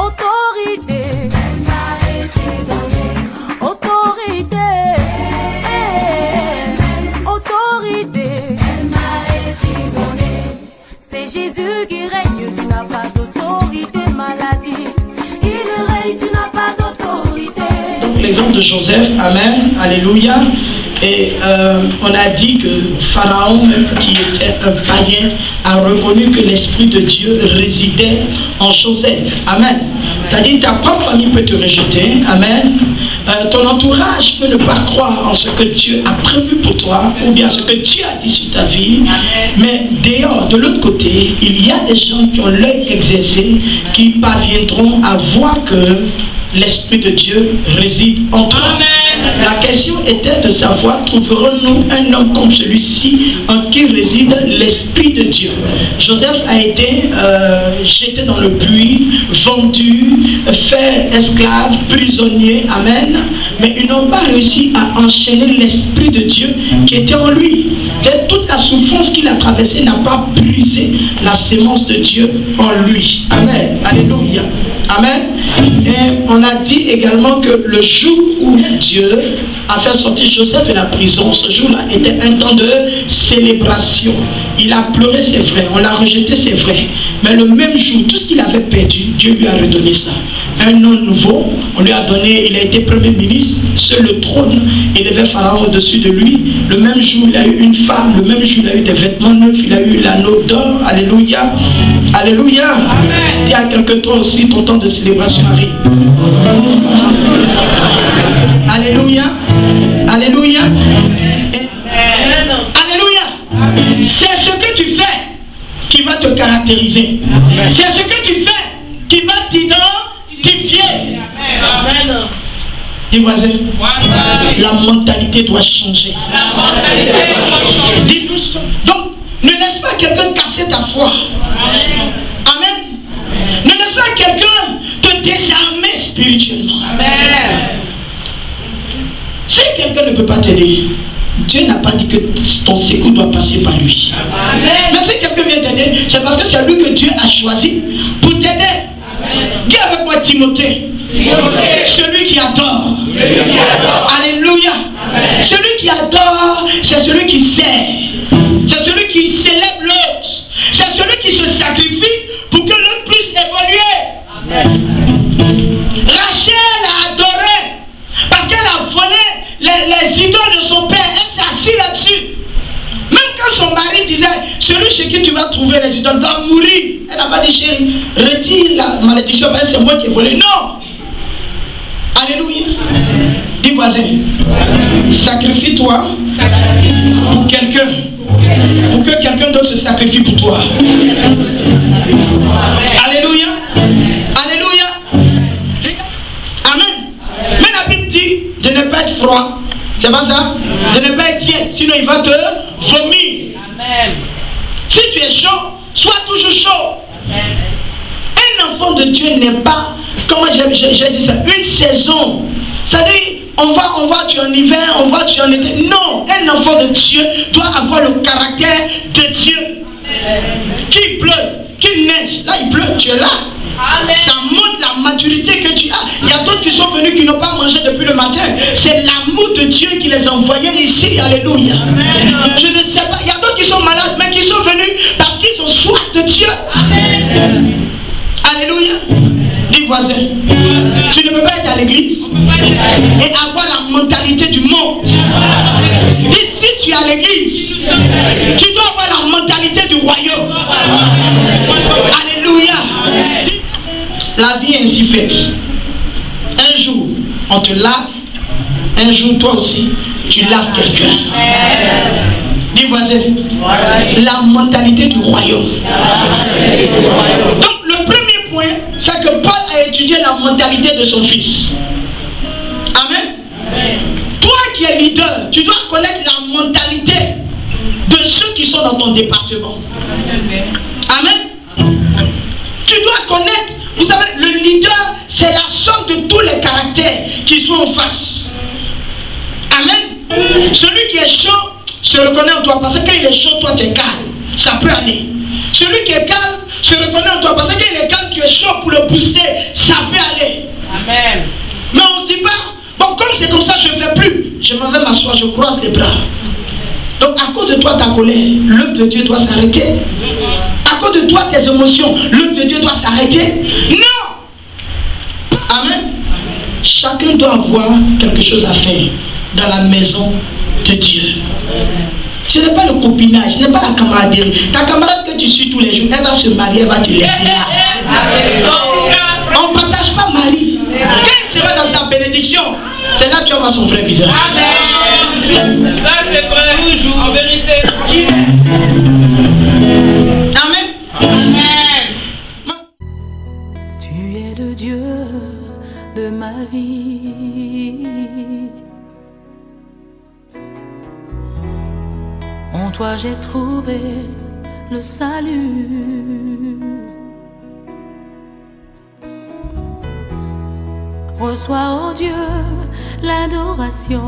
autorité. Elle m'a été donnée. Autorité. Autorité. Elle m'a été donnée. C'est Jésus qui règne, tu n'as pas d'autorité. Maladie, il règne, tu n'as pas d'autorité. Donc l'exemple de Joseph, amen, alléluia. Et on a dit que Pharaon, même qui était un païen, a reconnu que l'Esprit de Dieu résidait en Joseph. Amen. C'est-à-dire ta propre famille peut te rejeter. Amen. Ton entourage peut ne pas croire en ce que Dieu a prévu pour toi ou bien ce que Dieu a dit sur ta vie. Amen. Mais dehors, de l'autre côté, il y a des gens qui ont l'œil exercé qui parviendront à voir que l'Esprit de Dieu réside en toi. Amen. La question était de savoir, trouverons-nous un homme comme celui-ci en qui réside l'Esprit de Dieu? Joseph a été jeté dans le puits, vendu, fait esclave, prisonnier, amen. Mais ils n'ont pas réussi à enchaîner l'Esprit de Dieu qui était en lui. Et toute la souffrance qu'il a traversée n'a pas brisé la sémence de Dieu en lui. Amen. Alléluia. Amen. Et on a dit également que le jour où Dieu a fait sortir Joseph de la prison, ce jour-là était un temps de célébration. Il a pleuré, c'est vrai. On l'a rejeté, c'est vrai. Mais le même jour, tout ce qu'il avait perdu, Dieu lui a redonné ça. Un nom nouveau, on lui a donné, il a été premier ministre, sur le trône, il avait Pharaon au-dessus de lui. Le même jour, il a eu une femme, le même jour, il a eu des vêtements neufs, il a eu l'anneau d'or. Alléluia. Alléluia. Amen. Dis à quelqu'un, toi aussi, ton temps de célébration arrive. Alléluia. Alléluia. Alléluia. C'est ce que tu fais qui va te caractériser. C'est ce que tu fais qui va t'identifier. Amen. Dis voisin, la mentalité doit changer. Donc, ne laisse pas quelqu'un casser ta foi. Amen. Ne laisse pas quelqu'un te désarmer spirituellement. Amen. Si quelqu'un ne peut pas t'aider, Dieu n'a pas dit que ton secours doit passer par lui. Amen. Mais si quelqu'un vient t'aider, c'est parce que c'est lui que Dieu a choisi pour t'aider. Dis avec moi Timothée. Celui qui adore. Alléluia. Amen. Celui qui adore, c'est celui qui sert. C'est celui qui célèbre l'autre. C'est celui qui se sacrifie pour que l'autre puisse évoluer. Amen. Rachel a adoré parce qu'elle a volé les idoles de son père. Elle s'est assise là-dessus. Même quand son mari disait, celui chez qui tu vas trouver les idoles va mourir. Elle n'a pas dit, chérie, retire la malédiction, parce que c'est moi qui ai volé. Non. Alléluia. Dis voisin, sacrifie-toi pour quelqu'un. Pour que quelqu'un d'autre se sacrifie pour toi. Alléluia. Alléluia. Amen. Mais la Bible dit de ne pas être froid. C'est pas ça? De ne pas être tiède, sinon il va te vomir. Amen. Si tu es chaud, sois toujours chaud. Amen. Un enfant de Dieu n'est pas, comment j'ai dit ça, une saison. C'est-à-dire, on va tu en hiver, on va tu en été. Non, un enfant de Dieu doit avoir le caractère de Dieu. Amen. Qu'il pleuve, qu'il neige, là il pleut, tu es là. Amen. Ça montre la maturité que tu as. Il y a d'autres qui sont venus qui n'ont pas mangé depuis le matin. C'est l'amour de Dieu qui les a envoyés ici. Alléluia. Amen. Je ne sais pas. Il y a d'autres qui sont malades, mais qui sont venus parce qu'ils ont soif de Dieu. Amen. Alléluia. Dis voisin, tu ne peux pas être à l'église et avoir la mentalité du monde. Et si tu es à l'église, tu dois avoir la mentalité du royaume. Alléluia. La vie est ainsi faite. Un jour, on te lave. Un jour, toi aussi, tu laves quelqu'un. Dis voisin, la mentalité du royaume. Donc, le premier point, c'est que Paul a étudié la mentalité de son fils. Amen. Toi qui es leader, tu dois connaître la mentalité de ceux qui sont dans ton département. Amen. Tu dois connaître, vous savez, le leader, c'est la somme de tous les caractères qui sont en face. Amen. Celui qui est chaud se reconnaît en toi, parce que quand il est chaud, toi tu es calme. Ça peut aller. Celui qui est calme se reconnaît en toi, parce que quand il est calme, tu es chaud pour le booster. Ça Amen. Mais on ne dit pas, bon, comme c'est comme ça, je ne fais plus. Je m'en vais m'asseoir, je croise les bras. Donc, à cause de toi, ta colère, l'œuvre de Dieu doit s'arrêter. À cause de toi, tes émotions, l'œuvre de Dieu doit s'arrêter. Non! Amen. Chacun doit avoir quelque chose à faire dans la maison de Dieu. Ce n'est pas le copinage, ce n'est pas la camaraderie. Ta camarade que tu suis tous les jours, elle va se marier, elle va te laisser là. On ne partage pas Marie. Quelle sera dans ta bénédiction? C'est là que tu vas voir son vrai visage. Amen. Ça c'est vrai, toujours, en vérité. Amen. Amen. Tu es le Dieu de ma vie. En toi j'ai trouvé le salut. Reçois, oh Dieu, l'adoration.